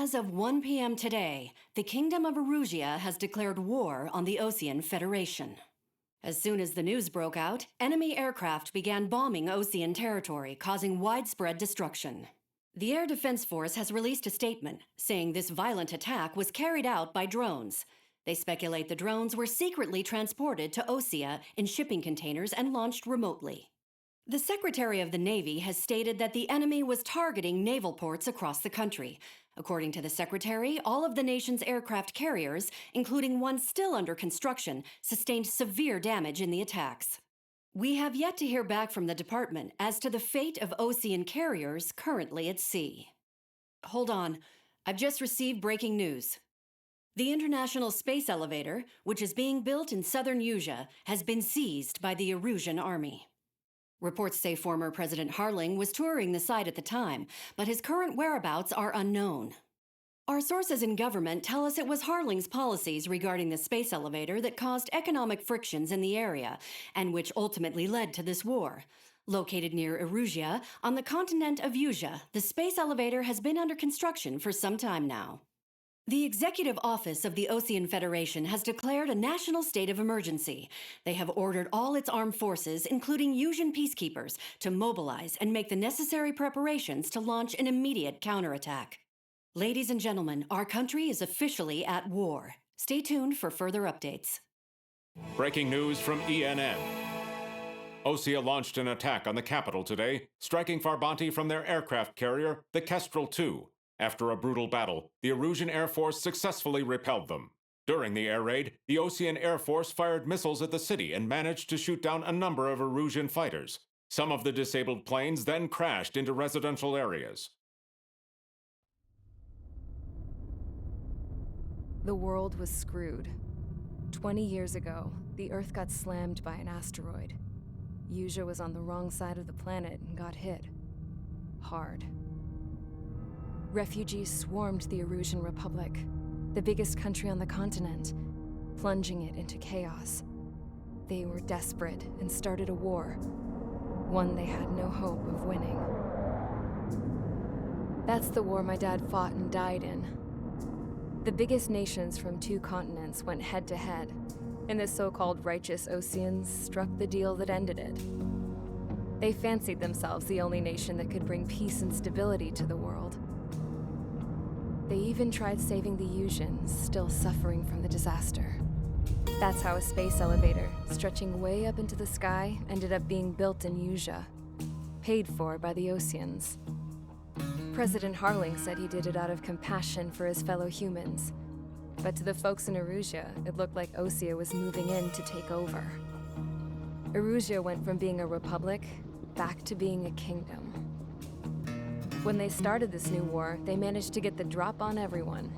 As of 1 p.m. today, the Kingdom of Erusia has declared war on the Osean Federation. As soon as the news broke out, enemy aircraft began bombing Osean territory, causing widespread destruction. The Air Defense Force has released a statement saying this violent attack was carried out by drones. They speculate the drones were secretly transported to Osea in shipping containers and launched remotely. The Secretary of the Navy has stated that the enemy was targeting naval ports across the country. According to the Secretary, all of the nation's aircraft carriers, including one still under construction, sustained severe damage in the attacks. We have yet to hear back from the department as to the fate of Osean carriers currently at sea. Hold on, I've just received breaking news. The International Space Elevator, which is being built in southern Usea, has been seized by the Erusian army. Reports say former President Harling was touring the site at the time, but his current whereabouts are unknown. Our sources in government tell us it was Harling's policies regarding the space elevator that caused economic frictions in the area, and which ultimately led to this war. Located near Erusia, on the continent of Usea, the space elevator has been under construction for some time now. The Executive Office of the Osean Federation has declared a national state of emergency. They have ordered all its armed forces, including Usian peacekeepers, to mobilize and make the necessary preparations to launch an immediate counterattack. Ladies and gentlemen, our country is officially at war. Stay tuned for further updates. Breaking news from ENN. Osea launched an attack on the capital today, striking Farbanti from their aircraft carrier, the Kestrel II. After a brutal battle, the Erusian Air Force successfully repelled them. During the air raid, the Osean Air Force fired missiles at the city and managed to shoot down a number of Erusian fighters. Some of the disabled planes then crashed into residential areas. The world was screwed. 20 years ago, the Earth got slammed by an asteroid. Usea was on the wrong side of the planet and got hit. Hard. Refugees swarmed the Erusian Republic, the biggest country on the continent, plunging it into chaos. They were desperate and started a war, one they had no hope of winning. That's the war my dad fought and died in. The biggest nations from 2 continents went head-to-head, and the so-called righteous Oseans struck the deal that ended it. They fancied themselves the only nation that could bring peace and stability to the world. They even tried saving the Usians, still suffering from the disaster. That's how a space elevator, stretching way up into the sky, ended up being built in Usea, paid for by the Oseans. President Harling said he did it out of compassion for his fellow humans. But to the folks in Erusia, it looked like Osea was moving in to take over. Erusia went from being a republic back to being a kingdom. When they started this new war, they managed to get the drop on everyone.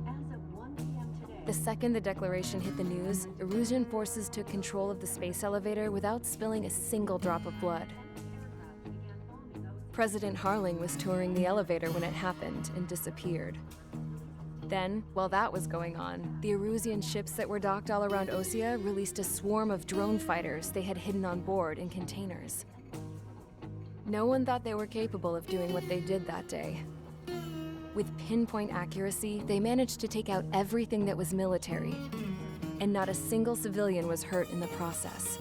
As of 1 p.m. today, The second the declaration hit the news, Erusian forces took control of the space elevator without spilling a single drop of blood. President Harling was touring the elevator when it happened and disappeared. Then, while that was going on, the Erusian ships that were docked all around Osea released a swarm of drone fighters they had hidden on board in containers. No one thought they were capable of doing what they did that day. With pinpoint accuracy, they managed to take out everything that was military, and not a single civilian was hurt in the process.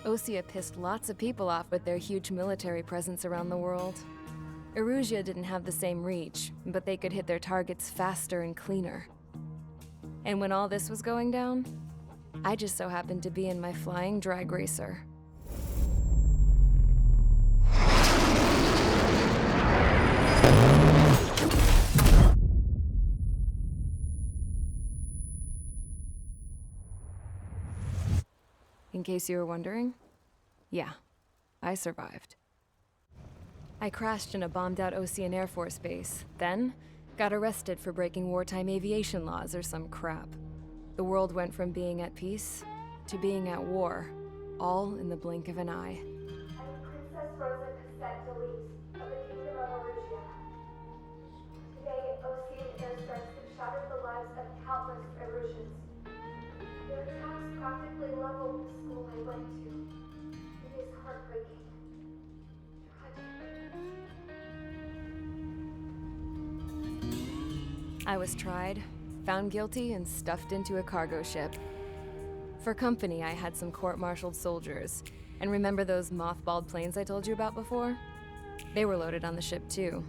Osea pissed lots of people off with their huge military presence around the world. Erusia didn't have the same reach, but they could hit their targets faster and cleaner. And when all this was going down, I just so happened to be in my flying drag racer. In case you were wondering, yeah, I survived. I crashed in a bombed-out Osean Air Force base, then got arrested for breaking wartime aviation laws or some crap. The world went from being at peace to being at war, all in the blink of an eye. I'm Princess Rosa Cassette Delise of the Kingdom of Erusia. Today, Osean airstrikes have shattered the lives of countless Erusians. Their attacks practically leveled the school I went to. It is heartbreaking. Tragic. I was tried, found guilty, and stuffed into a cargo ship. For company, I had some court-martialed soldiers. And remember those mothballed planes I told you about before? They were loaded on the ship too.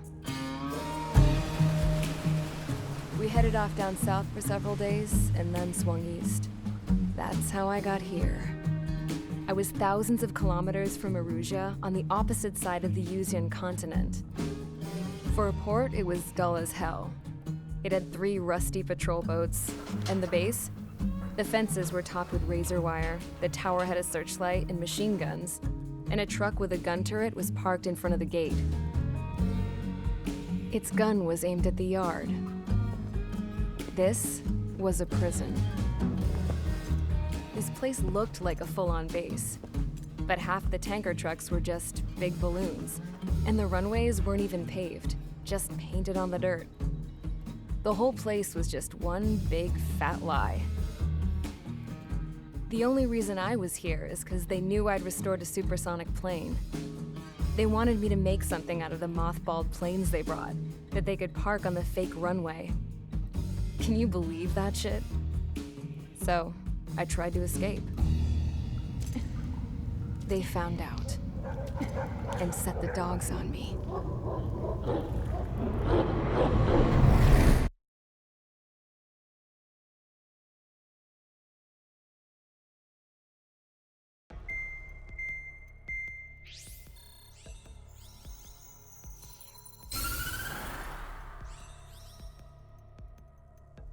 We headed off down south for several days, and then swung east. That's how I got here. I was thousands of kilometers from Erusia, on the opposite side of the Yuzian continent. For a port, it was dull as hell. It had 3 rusty patrol boats, and the base? The fences were topped with razor wire, the tower had a searchlight and machine guns, and a truck with a gun turret was parked in front of the gate. Its gun was aimed at the yard. This was a prison. This place looked like a full-on base, but half the tanker trucks were just big balloons, and the runways weren't even paved, just painted on the dirt. The whole place was just one big fat lie. The only reason I was here is because they knew I'd restored a supersonic plane. They wanted me to make something out of the mothballed planes they brought, that they could park on the fake runway. Can you believe that shit? So, I tried to escape. They found out and set the dogs on me.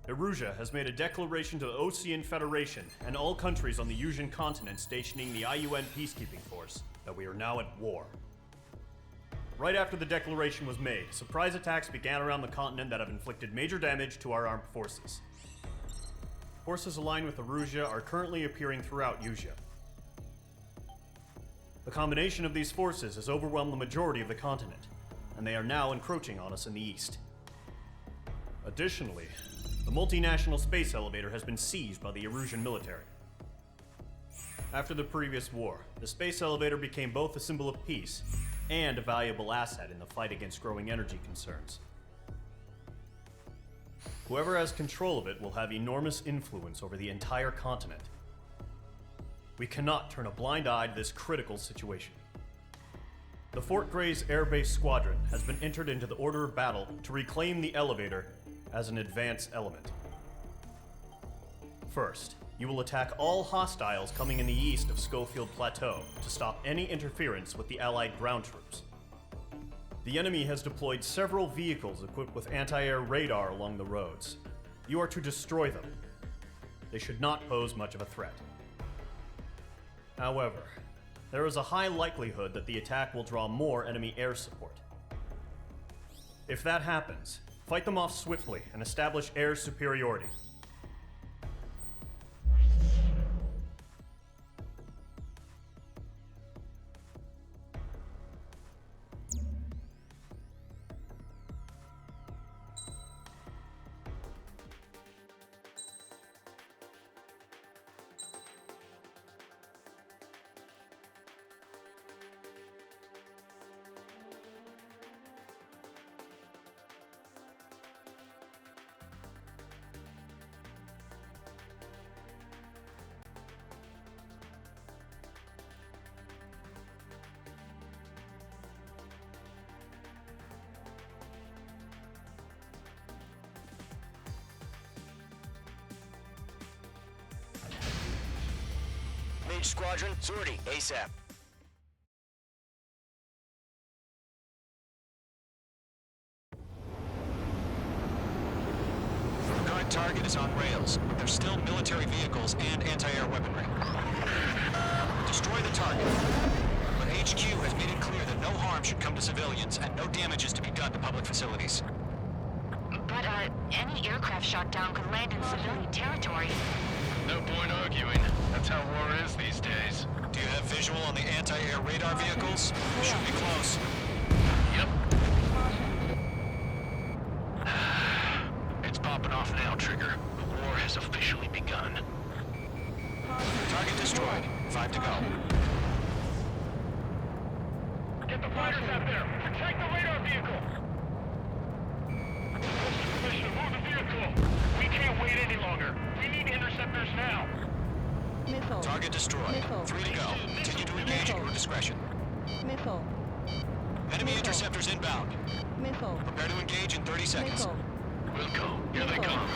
Erusia has made a declaration to the Osean Federation and all countries on the Yuzian continent stationing the IUN peacekeeping force that we are now at war. Right after the declaration was made, surprise attacks began around the continent that have inflicted major damage to our armed forces. Forces aligned with Erusia are currently appearing throughout Yusia. The combination of these forces has overwhelmed the majority of the continent, and they are now encroaching on us in the east. Additionally, the multinational space elevator has been seized by the Erusian military. After the previous war, the space elevator became both a symbol of peace and a valuable asset in the fight against growing energy concerns. Whoever has control of it will have enormous influence over the entire continent. We cannot turn a blind eye to this critical situation. The Fort Gray's Air Base Squadron has been entered into the order of battle to reclaim the elevator as an advance element. First, you will attack all hostiles coming in the east of Schofield Plateau to stop any interference with the Allied ground troops. The enemy has deployed several vehicles equipped with anti-air radar along the roads. You are to destroy them. They should not pose much of a threat. However, there is a high likelihood that the attack will draw more enemy air support. If that happens, fight them off swiftly and establish air superiority. Mage Squadron, sortie, ASAP. Current target is on rails. There's still military vehicles and anti-air weaponry. Destroy the target. But HQ has made it clear that no harm should come to civilians and no damage is to be done to public facilities. But, any aircraft shot down could land in civilian territory. No point arguing. That's how war is these days. Do you have visual on the anti-air radar vehicles? We should be close. Yep. It's popping off now, Trigger. The war has officially begun. Target destroyed. 5 to go. Get the fighters out there! Protect the radar vehicle! Permission to move the vehicle! now! Missile. Target destroyed. Missile. 3 to go. Continue to engage at your discretion. Missile. Enemy Missile. interceptors inbound. Missile. Prepare to engage in 30 seconds. Missile. Wilco, here they come.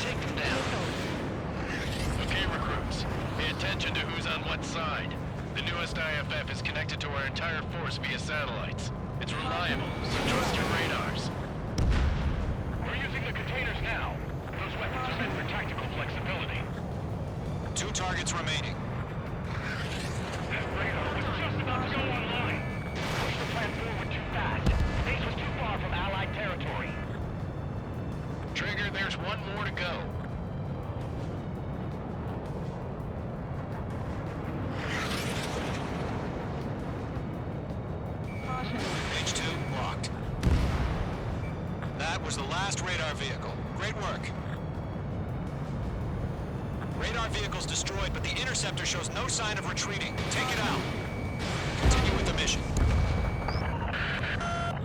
Take them down. Missile. Okay, recruits. Pay attention to who's on what side. The newest IFF is connected to our entire force via satellites. It's reliable, so trust your radars. We're using the containers now. Those weapons are meant for tactical flexibility. 2 targets remaining. That radar was just about to go online. Push the plan forward too fast. Base was too far from Allied territory. Trigger, there's one more to go. H2 blocked. That was the last radar vehicle. Great work. Radar vehicle's destroyed, but the interceptor shows no sign of retreating. Take it out. Continue with the mission.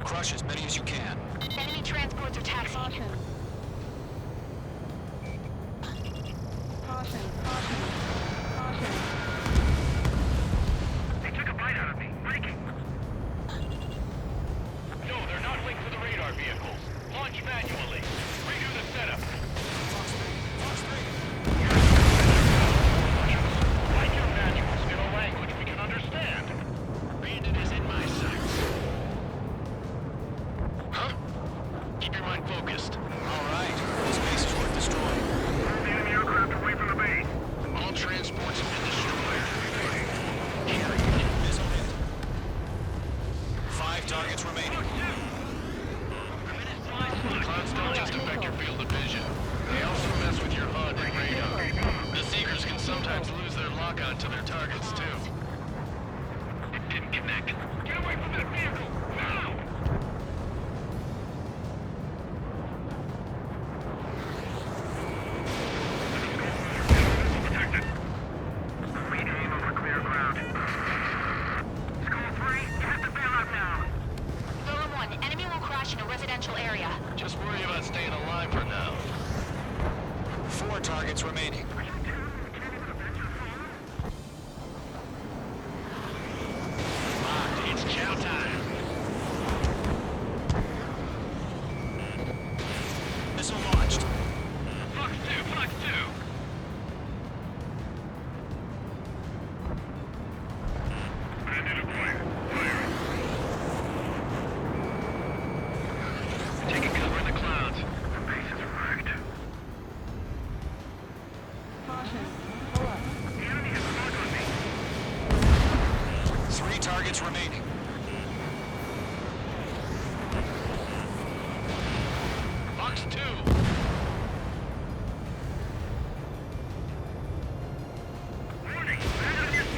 Crush as many as you can. Enemy transports are taxiing. Caution. Caution. Caution. Caution. They took a bite out of me. Breaking. No, they're not linked to the radar vehicles. Launch manually. Redo the setup. Write your manuals in a language we can understand. Bandit is in my sights. Huh? Keep your mind focused. All right. This base is worth destroying. Move the enemy aircraft away from the base. All transports have been destroyed. Missile hit. 5 targets remaining. Clouds don't just affect your field of vision. They also mess with your HUD and radar. The Seekers can sometimes lose their lock-on to their targets, too. It didn't connect. Get away from that vehicle! Now! Protected. Regain over clear ground. Skull 3, you have to bail out now. Golem 1, enemy will crash in a residential area. Just worry about staying alive for now. 4 targets remaining. It's chow time. Missile launched. Fox 2, Fox 2. Bandit acquired. Firing. Taking cover in the clouds. The base is wrecked. Caution. Pull up. The enemy has a mark on me. 3 targets remaining. Fox 2. Warning! Bandit on your 6.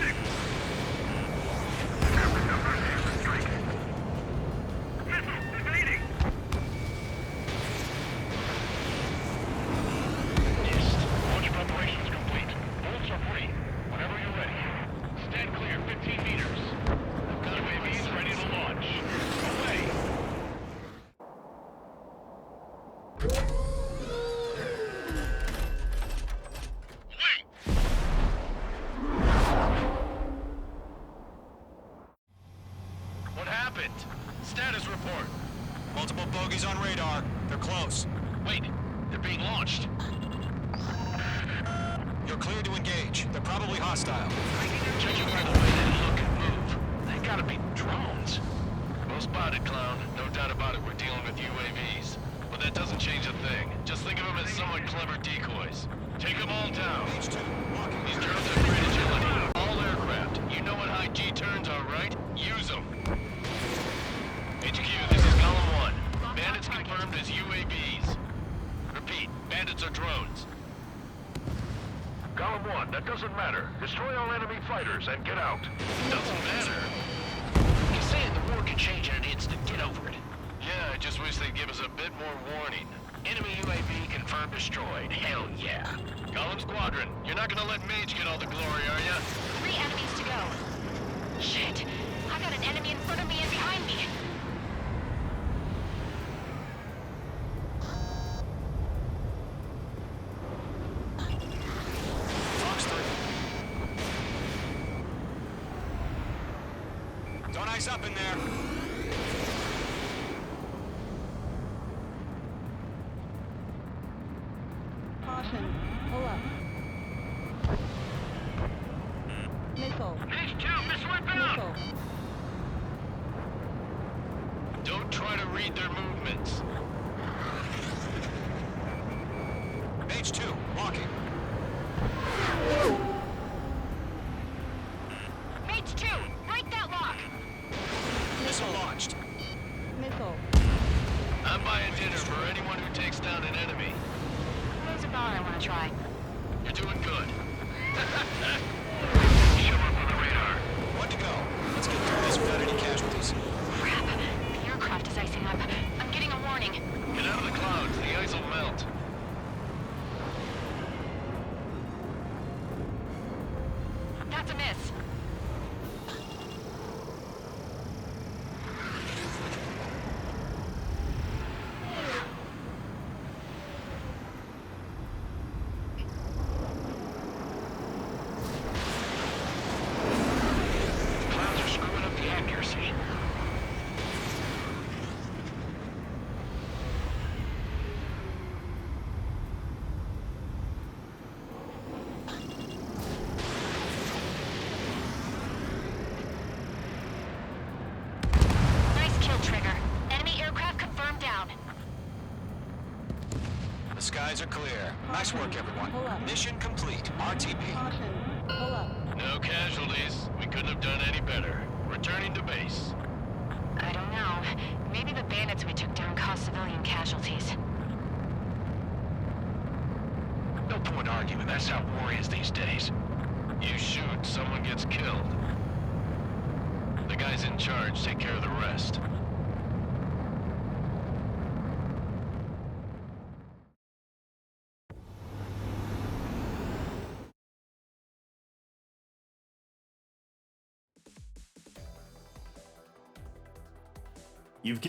Missile evading. East. Launch preparations complete. Bolts are free. Whenever you're ready. Stand clear 15 meters. Got UAVs ready to launch. Away. Wait! What happened? Status report. Multiple bogies on radar. They're close. Wait, they're being launched. You're clear to engage. They're probably hostile. Judging by the way they look and move, they gotta be drones. Well spotted, clown. No doubt about it, we're dealing with UAVs. But that doesn't change a thing. Just think of them as somewhat clever decoys. Take them all down. H2 walking. These drones have great agility. All aircraft. You know what high G turns are, right? Use them. HQ, this is Column 1. Bandits confirmed as UAVs. Repeat, bandits are drones. Column 1, that doesn't matter. Destroy all enemy fighters and get out. Doesn't matter? He's saying the war could change in an instant. Get over it. Yeah, I just wish they'd give us a bit more warning. Enemy UAV confirmed destroyed. Hell yeah. Column Squadron, you're not gonna let Mage get all the glory, are ya? 3 enemies to go. Shit! I got an enemy in front of me and behind me. Eyes up in there. Caution. Pull up. Missile. H2, missile inbound! Missile. Don't try to read their movements. H2, locking. Mage 2, break that lock! Missile launched. Missile. I'm buying dinner for anyone who takes down an enemy. There's a bar I want to try. You're doing good. Show up on the radar. One to go. Let's get through this without any casualties. Crap, the aircraft is icing up. I'm getting a warning. Get out of the clouds, the ice will melt. That's a miss. The clouds are screwing up the accuracy. Nice kill, Trigger. Enemy aircraft confirmed down. The skies are clear. Nice work, everyone. Pull up. Mission complete. RTB. Caution. Pull up. No casualties. We couldn't have done any better. Returning to base. I don't know. Maybe the bandits we took down caused civilian casualties. No point arguing. That's how war is these days. You shoot, someone gets killed. The guys in charge take care of the rest. You've